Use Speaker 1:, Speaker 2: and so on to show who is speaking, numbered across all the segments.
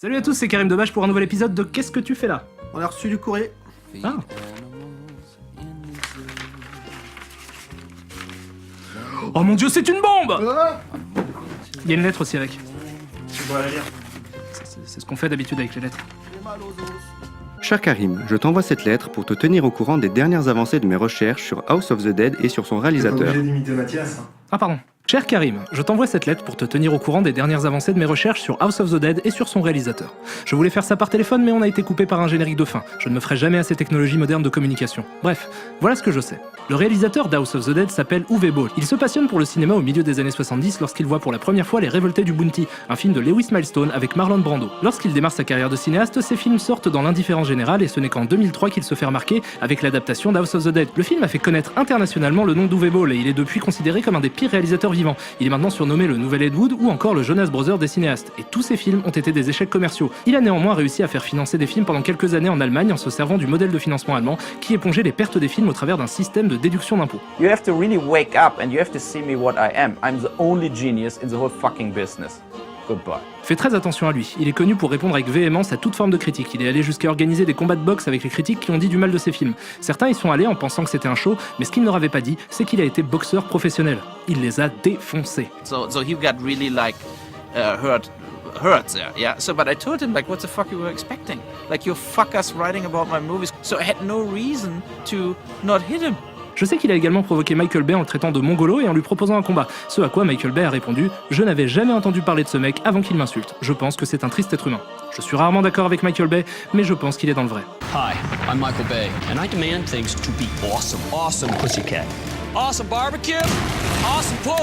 Speaker 1: Salut à tous, c'est Karim Debache pour un nouvel épisode de Qu'est-ce que tu fais là?
Speaker 2: On a reçu du courrier.
Speaker 1: Ah. Oh mon dieu, c'est une bombe! Il y a une lettre aussi avec.
Speaker 2: On va la lire.
Speaker 1: C'est ce qu'on fait d'habitude avec les lettres.
Speaker 3: Cher Karim, je t'envoie cette lettre pour te tenir au courant des dernières avancées de mes recherches sur House of the Dead et sur son réalisateur.
Speaker 2: T'es pas obligé d'imiter Mathias. Hein.
Speaker 1: Ah pardon. Cher Karim, je t'envoie cette lettre pour te tenir au courant des dernières avancées de mes recherches sur House of the Dead et sur son réalisateur. Je voulais faire ça par téléphone mais on a été coupé par un générique de fin. Je ne me ferai jamais à ces technologies modernes de communication. Bref, voilà ce que je sais. Le réalisateur d'House of the Dead s'appelle Uwe Boll. Il se passionne pour le cinéma au milieu des années 70 lorsqu'il voit pour la première fois Les Révoltés du Bounty, un film de Lewis Milestone avec Marlon Brando. Lorsqu'il démarre sa carrière de cinéaste, ses films sortent dans l'indifférence générale et ce n'est qu'en 2003 qu'il se fait remarquer avec l'adaptation d'House of the Dead. Le film a fait connaître internationalement le nom d'Uwe Boll et il est depuis considéré comme un des pires réalisateurs vivants. Il est maintenant surnommé le nouvel Ed Wood ou encore le Jonas Brothers des cinéastes. Et tous ces films ont été des échecs commerciaux. Il a néanmoins réussi à faire financer des films pendant quelques années en Allemagne en se servant du modèle de financement allemand qui épongeait les pertes des films au travers d'un système de déduction d'impôts.
Speaker 4: You have to really wake up and you have to see me what I am. I'm the only genius in the whole fucking business. Goodbye.
Speaker 1: Fais très attention à lui, il est connu pour répondre avec véhémence à toute forme de critique. Il est allé jusqu'à organiser des combats de boxe avec les critiques qui ont dit du mal de ses films. Certains y sont allés en pensant que c'était un show, mais ce qu'il ne leur avait pas dit, c'est qu'il a été boxeur professionnel. Il les a défoncés.
Speaker 5: So he got really like hurt there, yeah. So but I told him like, what the fuck you were expecting? Like you fuckers writing about my movies. So I had no reason to not hit him.
Speaker 1: Je sais qu'il a également provoqué Michael Bay en le traitant de mongolo et en lui proposant un combat. Ce à quoi Michael Bay a répondu « Je n'avais jamais entendu parler de ce mec avant qu'il m'insulte. Je pense que c'est un triste être humain. » Je suis rarement d'accord avec Michael Bay, mais je pense qu'il est dans le vrai.
Speaker 6: Hi, I'm Michael Bay, and I demand things to be awesome. Awesome pussycat. Awesome barbecue. Awesome pool.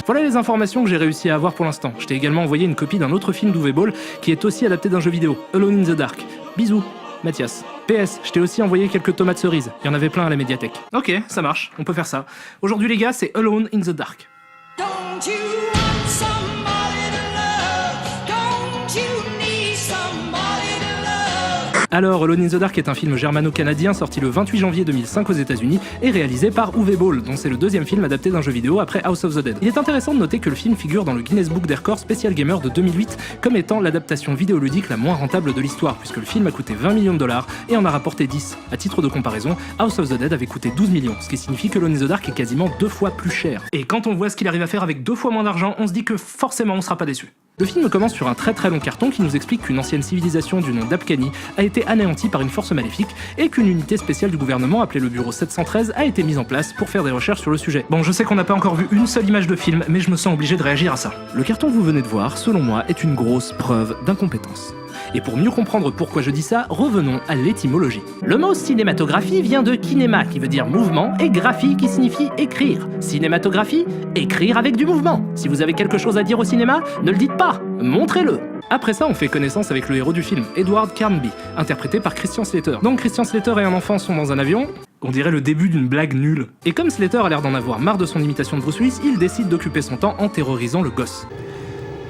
Speaker 1: Voilà les informations que j'ai réussi à avoir pour l'instant. Je t'ai également envoyé une copie d'un autre film d'Uwe Boll qui est aussi adapté d'un jeu vidéo, Alone in the Dark. Bisous, Mathias. PS, je t'ai aussi envoyé quelques tomates cerises. Il y en avait plein à la médiathèque. Ok, ça marche, on peut faire ça. Aujourd'hui les gars, c'est Alone in the Dark.
Speaker 7: Don't you want somebody to love? Don't you need somebody to love?
Speaker 1: Alors, Alone in the Dark est un film germano-canadien sorti le 28 janvier 2005 aux États-Unis et réalisé par Uwe Boll, dont c'est le deuxième film adapté d'un jeu vidéo après House of the Dead. Il est intéressant de noter que le film figure dans le Guinness Book des records Special Gamer de 2008 comme étant l'adaptation vidéoludique la moins rentable de l'histoire, puisque le film a coûté 20 millions de dollars et en a rapporté 10. À titre de comparaison, House of the Dead avait coûté 12 millions, ce qui signifie que Alone in the Dark est quasiment 2 fois plus cher. Et quand on voit ce qu'il arrive à faire avec 2 fois moins d'argent, on se dit que forcément on sera pas déçu. Le film commence sur un très long carton qui nous explique qu'une ancienne civilisation du nom d'Apkani a été anéantie par une force maléfique et qu'une unité spéciale du gouvernement appelée le Bureau 713 a été mise en place pour faire des recherches sur le sujet. Bon, je sais qu'on n'a pas encore vu une seule image de film, mais je me sens obligé de réagir à ça. Le carton que vous venez de voir, selon moi, est une grosse preuve d'incompétence. Et pour mieux comprendre pourquoi je dis ça, revenons à l'étymologie. Le mot cinématographie vient de kinéma, qui veut dire mouvement, et graphie, qui signifie écrire. Cinématographie, écrire avec du mouvement. Si vous avez quelque chose à dire au cinéma, ne le dites pas, montrez-le. Après ça, on fait connaissance avec le héros du film, Edward Carnby, interprété par Christian Slater. Donc Christian Slater et un enfant sont dans un avion. On dirait le début d'une blague nulle. Et comme Slater a l'air d'en avoir marre de son imitation de Bruce Willis, il décide d'occuper son temps en terrorisant le gosse.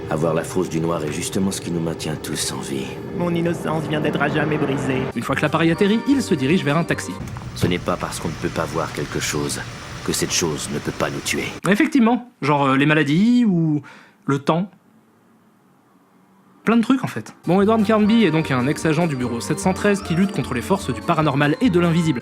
Speaker 8: Avoir la fausse du noir est justement ce qui nous maintient tous en vie.
Speaker 9: Mon innocence vient d'être à jamais brisée.
Speaker 1: Une fois que l'appareil atterrit, il se dirige vers un taxi.
Speaker 8: Ce n'est pas parce qu'on ne peut pas voir quelque chose que cette chose ne peut pas nous tuer.
Speaker 1: Effectivement, genre les maladies ou le temps. Plein de trucs en fait. Bon, Edward Carnby est donc un ex-agent du bureau 713 qui lutte contre les forces du paranormal et de l'invisible.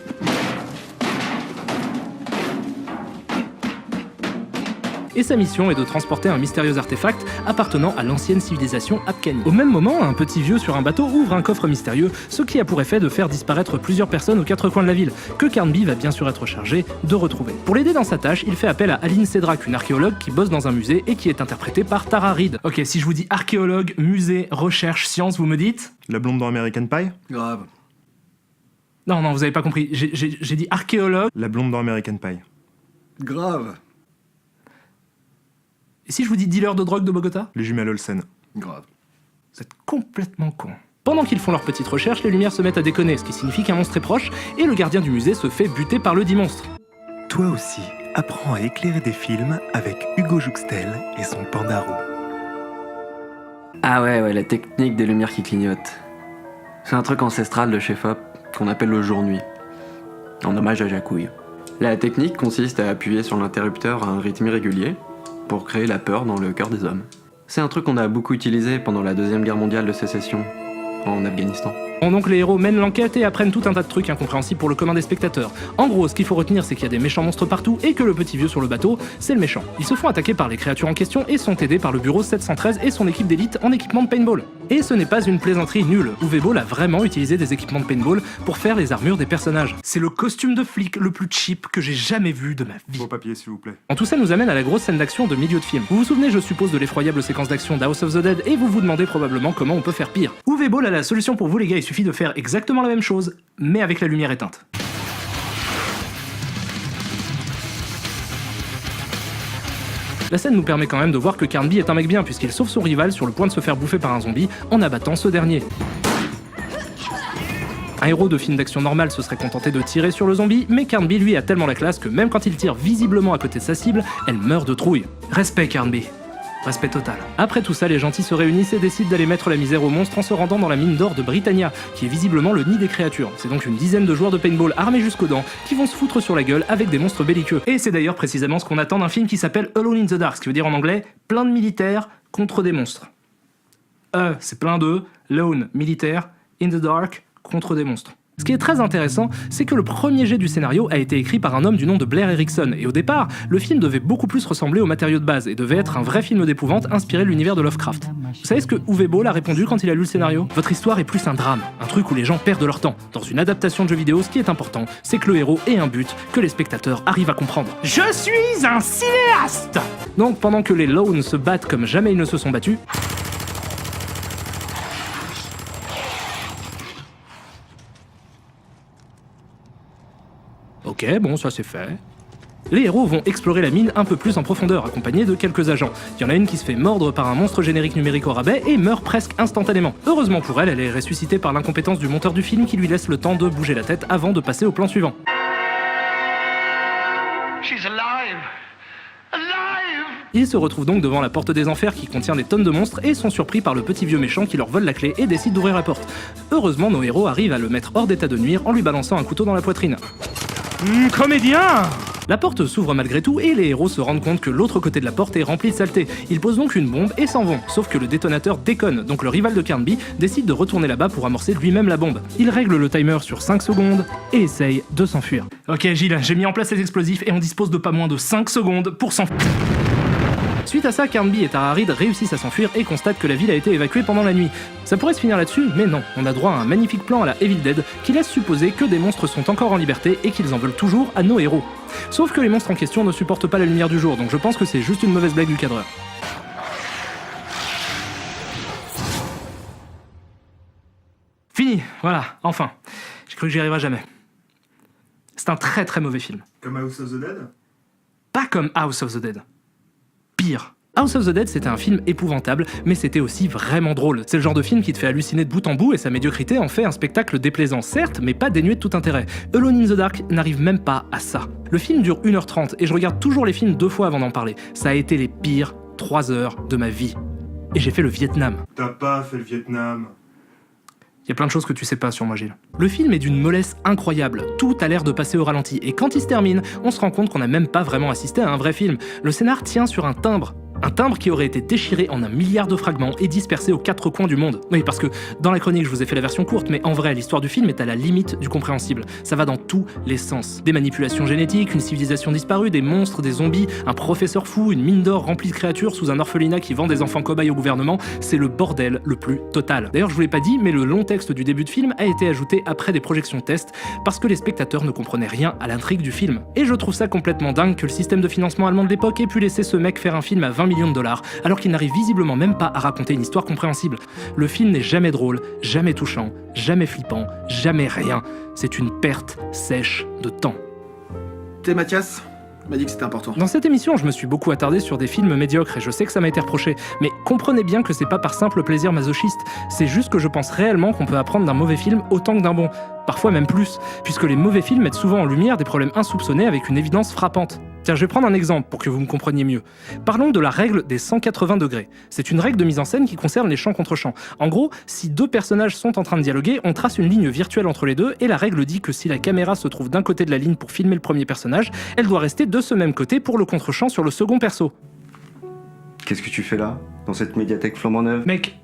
Speaker 1: Et sa mission est de transporter un mystérieux artefact appartenant à l'ancienne civilisation Apkani. Au même moment, un petit vieux sur un bateau ouvre un coffre mystérieux, ce qui a pour effet de faire disparaître plusieurs personnes aux 4 coins de la ville, que Carnby va bien sûr être chargé de retrouver. Pour l'aider dans sa tâche, il fait appel à Aline Cedrak, une archéologue qui bosse dans un musée et qui est interprétée par Tara Reid. Ok, si je vous dis archéologue, musée, recherche, science, vous me dites?
Speaker 2: La blonde dans American Pie.
Speaker 1: Grave. Non, vous avez pas compris, j'ai dit archéologue.
Speaker 2: La blonde dans American Pie.
Speaker 10: Grave.
Speaker 1: Et si je vous dis dealer de drogue de Bogota?
Speaker 2: Les jumelles Olsen.
Speaker 10: Grave.
Speaker 1: Vous êtes complètement con. Pendant qu'ils font leur petite recherche, les lumières se mettent à déconner, ce qui signifie qu'un monstre est proche, et le gardien du musée se fait buter par le dit monstre.
Speaker 11: Toi aussi, apprends à éclairer des films avec Hugo Jouxtel et son Pandaro.
Speaker 12: Ah ouais, la technique des lumières qui clignotent. C'est un truc ancestral de chez Fop qu'on appelle le jour-nuit, en hommage à Jacouille. La technique consiste à appuyer sur l'interrupteur à un rythme irrégulier pour créer la peur dans le cœur des hommes. C'est un truc qu'on a beaucoup utilisé pendant la Deuxième Guerre mondiale de sécession, en Afghanistan.
Speaker 1: Bon, donc les héros mènent l'enquête et apprennent tout un tas de trucs incompréhensibles pour le commun des spectateurs. En gros, ce qu'il faut retenir, c'est qu'il y a des méchants monstres partout et que le petit vieux sur le bateau, c'est le méchant. Ils se font attaquer par les créatures en question et sont aidés par le bureau 713 et son équipe d'élite en équipement de paintball. Et ce n'est pas une plaisanterie nulle. Uwe Boll a vraiment utilisé des équipements de paintball pour faire les armures des personnages. C'est le costume de flic le plus cheap que j'ai jamais vu de ma vie.
Speaker 2: Vos papiers, s'il vous plaît.
Speaker 1: En tout ça nous amène à la grosse scène d'action de milieu de film. Vous vous souvenez, je suppose, de l'effroyable séquence d'action d'House of the Dead et vous vous demandez probablement comment on peut faire pire. Uwe Boll a la solution pour vous les gars, il suffit de faire exactement la même chose, mais avec la lumière éteinte. La scène nous permet quand même de voir que Carnby est un mec bien puisqu'il sauve son rival sur le point de se faire bouffer par un zombie en abattant ce dernier. Un héros de film d'action normal se serait contenté de tirer sur le zombie, mais Carnby lui a tellement la classe que même quand il tire visiblement à côté de sa cible, elle meurt de trouille. Respect Carnby. Respect total. Après tout ça, les gentils se réunissent et décident d'aller mettre la misère aux monstres en se rendant dans la mine d'or de Britannia, qui est visiblement le nid des créatures. C'est donc une dizaine de joueurs de paintball armés jusqu'aux dents qui vont se foutre sur la gueule avec des monstres belliqueux. Et c'est d'ailleurs précisément ce qu'on attend d'un film qui s'appelle Alone in the Dark, ce qui veut dire en anglais plein de militaires contre des monstres. C'est plein de lone militaire in the dark contre des monstres. Ce qui est très intéressant, c'est que le premier jet du scénario a été écrit par un homme du nom de Blair Erickson, et au départ, le film devait beaucoup plus ressembler au matériau de base, et devait être un vrai film d'épouvante inspiré de l'univers de Lovecraft. Vous savez ce que Uwe Boll a répondu quand il a lu le scénario ? Votre histoire est plus un drame, un truc où les gens perdent leur temps. Dans une adaptation de jeu vidéo, ce qui est important, c'est que le héros ait un but que les spectateurs arrivent à comprendre. Je suis un cinéaste ! Donc pendant que les Lone se battent comme jamais ils ne se sont battus, ok, bon, ça c'est fait. Les héros vont explorer la mine un peu plus en profondeur, accompagnés de quelques agents. Il y en a une qui se fait mordre par un monstre générique numérique au rabais et meurt presque instantanément. Heureusement pour elle, elle est ressuscitée par l'incompétence du monteur du film qui lui laisse le temps de bouger la tête avant de passer au plan suivant.
Speaker 7: She's alive. Alive.
Speaker 1: Ils se retrouvent donc devant la porte des enfers qui contient des tonnes de monstres et sont surpris par le petit vieux méchant qui leur vole la clé et décide d'ouvrir la porte. Heureusement, nos héros arrivent à le mettre hors d'état de nuire en lui balançant un couteau dans la poitrine. Comédien! La porte s'ouvre malgré tout et les héros se rendent compte que l'autre côté de la porte est rempli de saleté. Ils posent donc une bombe et s'en vont, sauf que le détonateur déconne, donc le rival de Carnby décide de retourner là-bas pour amorcer lui-même la bombe. Il règle le timer sur 5 secondes et essaye de s'enfuir. Ok Gilles, j'ai mis en place les explosifs et on dispose de pas moins de 5 secondes pour s'enfuir. Suite à ça, Carnby et Tararid réussissent à s'enfuir et constatent que la ville a été évacuée pendant la nuit. Ça pourrait se finir là-dessus, mais non, on a droit à un magnifique plan à la Evil Dead qui laisse supposer que des monstres sont encore en liberté et qu'ils en veulent toujours à nos héros. Sauf que les monstres en question ne supportent pas la lumière du jour, donc je pense que c'est juste une mauvaise blague du cadreur. Fini, voilà, enfin. J'ai cru que j'y arriverais jamais. C'est un très très mauvais film.
Speaker 2: Comme House of the Dead ?
Speaker 1: Pas comme House of the Dead. Pire. House of the Dead, c'était un film épouvantable, mais c'était aussi vraiment drôle. C'est le genre de film qui te fait halluciner de bout en bout et sa médiocrité en fait un spectacle déplaisant, certes, mais pas dénué de tout intérêt. Alone in the Dark n'arrive même pas à ça. Le film dure 1h30 et je regarde toujours les films 2 fois avant d'en parler. Ça a été les pires 3 heures de ma vie. Et j'ai fait le Vietnam.
Speaker 2: T'as pas fait le Vietnam.
Speaker 1: Il y a plein de choses que tu sais pas sur moi, Gilles. Le film est d'une mollesse incroyable, tout a l'air de passer au ralenti, et quand il se termine, on se rend compte qu'on n'a même pas vraiment assisté à un vrai film. Le scénar tient sur un timbre qui aurait été déchiré en 1 milliard de fragments et dispersé aux 4 coins du monde. Oui, parce que dans la chronique, je vous ai fait la version courte, mais en vrai, l'histoire du film est à la limite du compréhensible. Ça va dans tous les sens. Des manipulations génétiques, une civilisation disparue, des monstres, des zombies, un professeur fou, une mine d'or remplie de créatures sous un orphelinat qui vend des enfants cobayes au gouvernement, c'est le bordel le plus total. D'ailleurs, je vous l'ai pas dit, mais le long texte du début de film a été ajouté après des projections test parce que les spectateurs ne comprenaient rien à l'intrigue du film. Et je trouve ça complètement dingue que le système de financement allemand de l'époque ait pu laisser ce mec faire un film à 20 millions de dollars, alors qu'il n'arrive visiblement même pas à raconter une histoire compréhensible. Le film n'est jamais drôle, jamais touchant, jamais flippant, jamais rien. C'est une perte sèche de temps.
Speaker 3: T'es Mathias m'a dit que c'était important.
Speaker 1: Dans cette émission, je me suis beaucoup attardé sur des films médiocres et je sais que ça m'a été reproché, mais comprenez bien que c'est pas par simple plaisir masochiste, c'est juste que je pense réellement qu'on peut apprendre d'un mauvais film autant que d'un bon, parfois même plus, puisque les mauvais films mettent souvent en lumière des problèmes insoupçonnés avec une évidence frappante. Tiens, je vais prendre un exemple pour que vous me compreniez mieux. Parlons de la règle des 180 degrés. C'est une règle de mise en scène qui concerne les champs contre champs. En gros, si 2 personnages sont en train de dialoguer, on trace une ligne virtuelle entre les deux et la règle dit que si la caméra se trouve d'un côté de la ligne pour filmer le premier personnage, elle doit rester de ce même côté pour le contre-champ sur le second perso.
Speaker 3: Qu'est-ce que tu fais là, dans cette médiathèque flambant neuve?
Speaker 1: Mec,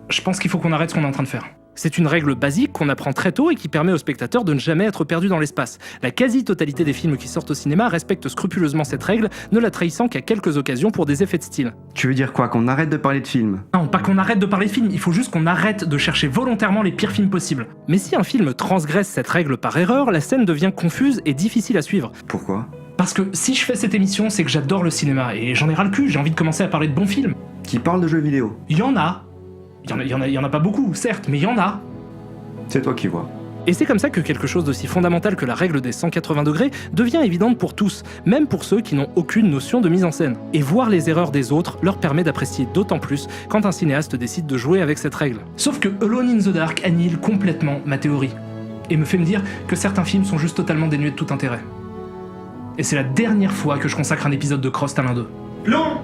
Speaker 1: je pense qu'il faut qu'on arrête ce qu'on est en train de faire. C'est une règle basique qu'on apprend très tôt et qui permet aux spectateurs de ne jamais être perdus dans l'espace. La quasi-totalité des films qui sortent au cinéma respectent scrupuleusement cette règle, ne la trahissant qu'à quelques occasions pour des effets de style.
Speaker 3: Tu veux dire quoi, qu'on arrête de parler de films?
Speaker 1: Non, pas qu'on arrête de parler de films, il faut juste qu'on arrête de chercher volontairement les pires films possibles. Mais si un film transgresse cette règle par erreur, la scène devient confuse et difficile à suivre.
Speaker 3: Pourquoi?
Speaker 1: Parce que si je fais cette émission, c'est que j'adore le cinéma, et j'en ai ras le cul, j'ai envie de commencer à parler de bons films.
Speaker 3: Qui parle de jeux vidéo?
Speaker 1: Il y en a. Il y en a pas beaucoup, certes, mais il y en a.
Speaker 3: C'est toi qui vois.
Speaker 1: Et c'est comme ça que quelque chose d'aussi fondamental que la règle des 180 degrés devient évidente pour tous, même pour ceux qui n'ont aucune notion de mise en scène. Et voir les erreurs des autres leur permet d'apprécier d'autant plus quand un cinéaste décide de jouer avec cette règle. Sauf que Alone in the Dark annihile complètement ma théorie, et me fait me dire que certains films sont juste totalement dénués de tout intérêt. Et c'est la dernière fois que je consacre un épisode de Cross à l'un d'eux.
Speaker 2: Plomb!